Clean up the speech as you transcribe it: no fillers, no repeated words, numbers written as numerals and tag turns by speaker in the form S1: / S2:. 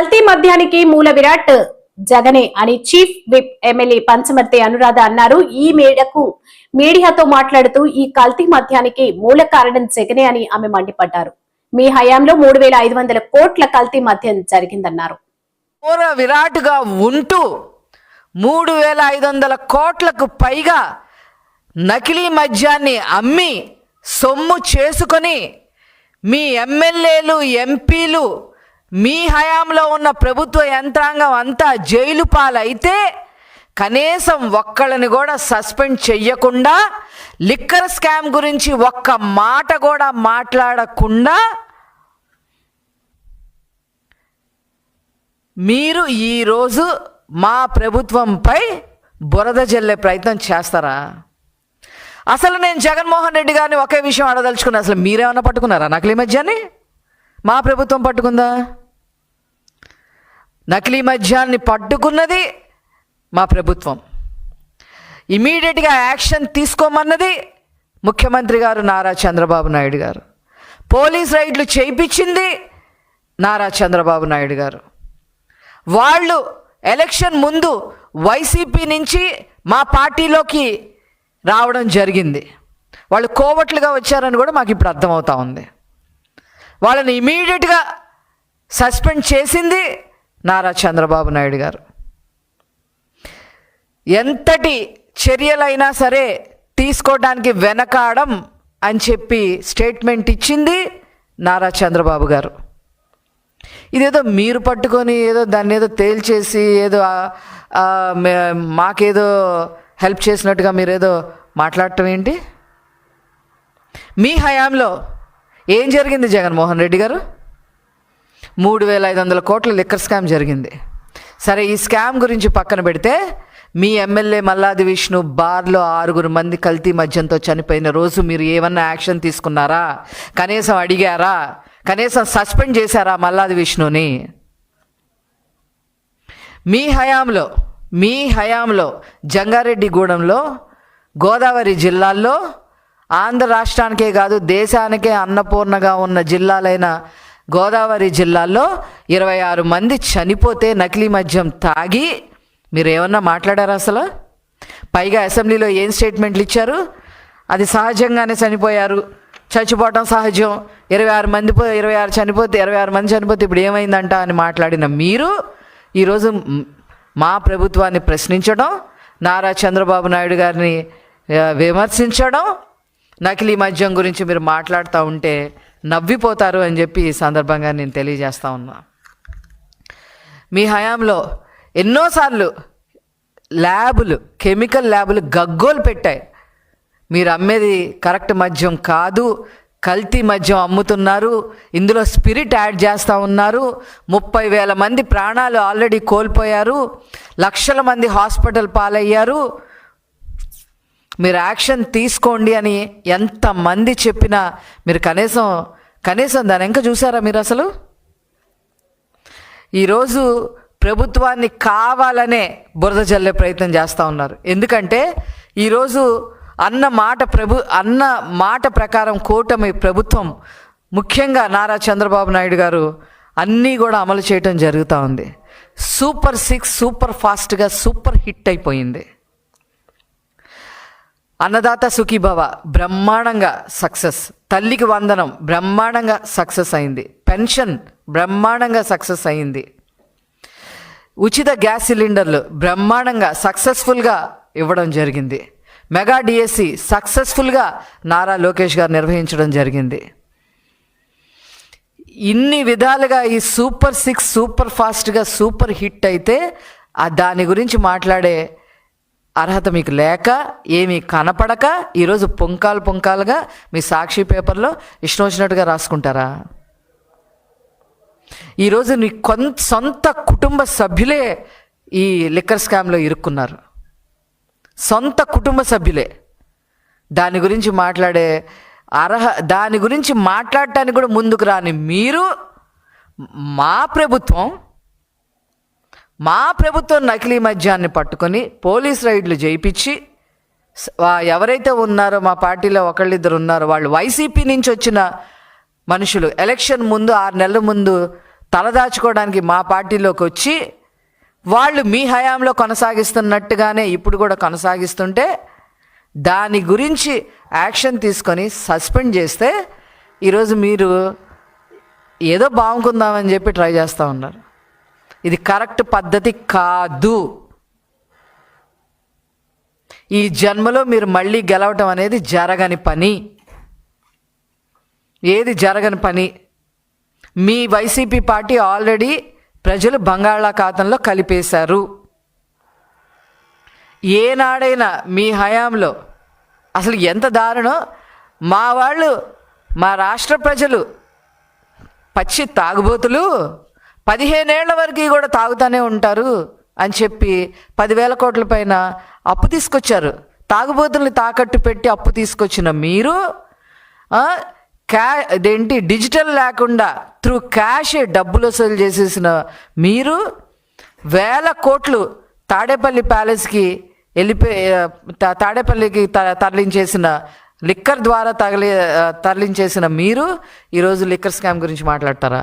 S1: కల్తీ మద్యానికి మూల విరాట్ జగనే అని chief whip MLA Panchamarthi Anuradha అన్నారు. ఈ మేడకు మీడియాతో మాట్లాడుతూ ఈ కల్తీ మద్యానికి మూల కారణం జగనే అని ఆమె మండిపడ్డారు. మీ హయాంలో 3,500 కోట్ల కల్తీ మద్యం జరిగిందన్నారు.
S2: మూల విరాట్గా ఉంటూ 3,500 కోట్లకు పైగా నకిలీ మద్యాన్ని అమ్మి సొమ్ము చేసుకొని మీ ఎమ్మెల్యేలు ఎంపీలు మీ హయాంలో ఉన్న ప్రభుత్వ యంత్రాంగం అంతా జైలు పాలైతే కనీసం ఒక్కళ్ళని కూడా సస్పెండ్ చెయ్యకుండా లిక్కర్ స్కామ్ గురించి ఒక్క మాట కూడా మాట్లాడకుండా మీరు ఈరోజు మా ప్రభుత్వంపై బురద జల్లే ప్రయత్నం చేస్తారా? అసలు నేను జగన్మోహన్ రెడ్డి గారిని ఒకే విషయం అడదలుచుకున్నా, అసలు మీరేమన్నా పట్టుకున్నారా నకిలీ మద్యాన్ని? మా ప్రభుత్వం పట్టుకుందా? నకిలీ మద్యాన్ని పట్టుకున్నది మా ప్రభుత్వం. ఇమీడియట్గా యాక్షన్ తీసుకోమన్నది ముఖ్యమంత్రి గారు నారా చంద్రబాబు నాయుడు గారు. పోలీస్ రైడ్లు చేయించింది నారా చంద్రబాబు నాయుడు గారు. వాళ్ళు ఎలక్షన్ ముందు వైసీపీ నుంచి మా పార్టీలోకి రావడం జరిగింది. వాళ్ళు కోవట్లుగా వచ్చారని కూడా మాకు ఇప్పుడు అర్థమవుతా ఉంది. వాళ్ళని ఇమీడియట్గా సస్పెండ్ చేసింది నారా చంద్రబాబు నాయుడు గారు. ఎంతటి చర్యలైనా సరే తీసుకోవడానికి వెనకాడం అని చెప్పి స్టేట్మెంట్ ఇచ్చింది నారా చంద్రబాబు గారు. ఇదేదో మీరు పట్టుకొని ఏదో దాన్ని ఏదో తేల్చేసి ఏదో మాకేదో హెల్ప్ చేసినట్టుగా మీరేదో మాట్లాడటం ఏంటి? మీ హయాంలో ఏం జరిగింది జగన్మోహన్ రెడ్డి గారు? 3,500 కోట్ల లిక్కర్ స్కామ్ జరిగింది. సరే, ఈ స్కామ్ గురించి పక్కన పెడితే మీ ఎమ్మెల్యే మల్లాది విష్ణు బార్లో 6 మంది కల్తీ మద్యంతో చనిపోయిన రోజు మీరు ఏమన్నా యాక్షన్ తీసుకున్నారా? కనీసం అడిగారా? కనీసం సస్పెండ్ చేశారా మల్లాది విష్ణుని? మీ హయాంలో జంగారెడ్డిగూడెంలో గోదావరి జిల్లాల్లో ఆంధ్ర రాష్ట్రానికే కాదు దేశానికే అన్నపూర్ణగా ఉన్న జిల్లాలైన గోదావరి జిల్లాల్లో 26 మంది చనిపోతే నకిలీ మద్యం తాగి మీరు ఏమన్నా మాట్లాడారా అసలు? పైగా అసెంబ్లీలో ఏం స్టేట్మెంట్లు ఇచ్చారు? అది సహజంగానే చనిపోయారు, చచ్చిపోవటం సహజం, 26 మంది చనిపోతే ఇప్పుడు ఏమైందంట అని మాట్లాడిన మీరు ఈరోజు మా ప్రభుత్వాన్ని ప్రశ్నించడం, నారా చంద్రబాబు నాయుడు గారిని విమర్శించడం, నకిలీ మద్యం గురించి మీరు మాట్లాడుతూ ఉంటే నవ్విపోతారు అని చెప్పి ఈ సందర్భంగా నేను తెలియజేస్తా ఉన్నా. మీ హయాంలో ఎన్నోసార్లు కెమికల్ ల్యాబులు గగ్గోలు పెట్టాయి. మీరు అమ్మేది కరెక్ట్ మద్యం కాదు, కల్తీ మద్యం అమ్ముతున్నారు, ఇందులో స్పిరిట్ యాడ్ చేస్తూ ఉన్నారు, 30,000 మంది ప్రాణాలు ఆల్రెడీ కోల్పోయారు, లక్షల మంది హాస్పిటల్ పాలయ్యారు, మీరు యాక్షన్ తీసుకోండి అని ఎంతమంది చెప్పినా మీరు కనీసం దాని వెనక చూసారా మీరు అసలు? ఈరోజు ప్రభుత్వాన్ని కావాలనే బురద జల్లే ప్రయత్నం చేస్తూ ఉన్నారు. ఎందుకంటే ఈరోజు అన్న మాట ప్రకారం కూటమి ప్రభుత్వం, ముఖ్యంగా నారా చంద్రబాబు నాయుడు గారు అన్నీ కూడా అమలు చేయటం జరుగుతూ ఉంది. సూపర్ 6 సూపర్ ఫాస్ట్గా సూపర్ హిట్ అయిపోయింది. అన్నదాత సుఖీభవ బ్రహ్మాండంగా సక్సెస్, తల్లికి వందనం బ్రహ్మాండంగా సక్సెస్ అయింది, పెన్షన్ బ్రహ్మాండంగా సక్సెస్ అయింది, ఉచిత గ్యాస్ సిలిండర్లు బ్రహ్మాండంగా సక్సెస్ఫుల్గా ఇవ్వడం జరిగింది, మెగా డిఎస్సి సక్సెస్ఫుల్గా నారా లోకేష్ గారు నిర్వహించడం జరిగింది. ఇన్ని విధాలుగా ఈ సూపర్ 6 సూపర్ ఫాస్ట్గా సూపర్ హిట్ అయితే దాని గురించి మాట్లాడే అర్హత మీకు లేక, ఏమీ కనపడక ఈరోజు పుంకాలుగా మీ సాక్షి పేపర్లో ఇష్టం వచ్చినట్టుగా రాసుకుంటారా? ఈరోజు నీ సొంత కుటుంబ సభ్యులే ఈ లిక్కర్ స్కామ్లో ఇరుక్కున్నారు. సొంత కుటుంబ సభ్యులే. దాని గురించి మాట్లాడటానికి కూడా ముందుకు రాని మీరు మా ప్రభుత్వం నకిలీ మద్యాన్ని పట్టుకొని పోలీస్ రైడ్లు చేయించి ఎవరైతే ఉన్నారో మా పార్టీలో ఒకళ్ళిద్దరు ఉన్నారో వాళ్ళు వైసీపీ నుంచి వచ్చిన మనుషులు ఎలక్షన్ ముందు 6 నెలల ముందు తలదాచుకోవడానికి మా పార్టీలోకి వచ్చి వాళ్ళు మీ హయాంలో కొనసాగిస్తున్నట్టుగానే ఇప్పుడు కూడా కొనసాగిస్తుంటే దాని గురించి యాక్షన్ తీసుకొని సస్పెండ్ చేస్తే ఈరోజు మీరు ఏదో బాగుంకుందామని చెప్పి ట్రై చేస్తూ ఉన్నారు. ఇది కరెక్ట్ పద్ధతి కాదు. ఈ జన్మలో మీరు మళ్ళీ గెలవటం అనేది జరగని పని. ఏది జరగని పని. మీ వైసీపీ పార్టీ ఆల్రెడీ ప్రజలు బంగాళాఖాతంలో కలిపేశారు. ఏనాడైనా మీ హయాంలో అసలు ఎంత దారుణం, మా వాళ్ళు, మా రాష్ట్ర ప్రజలు పచ్చి తాగుబోతులు 15 ఏళ్ల వరకు కూడా తాగుతూనే ఉంటారు అని చెప్పి 10,000 కోట్ల పైన అప్పు తీసుకొచ్చారు. తాగుబోతుల్ని తాకట్టు పెట్టి అప్పు తీసుకొచ్చిన మీరు ఇదేంటి డిజిటల్ లేకుండా త్రూ క్యాష్ డబ్బులు వసూలు చేసేసిన మీరు 1,000 కోట్లు తాడేపల్లి ప్యాలెస్కి తాడేపల్లికి తరలించేసిన లిక్కర్ ద్వారా తరలించేసిన మీరు ఈరోజు లిక్కర్ స్కామ్ గురించి మాట్లాడతారా?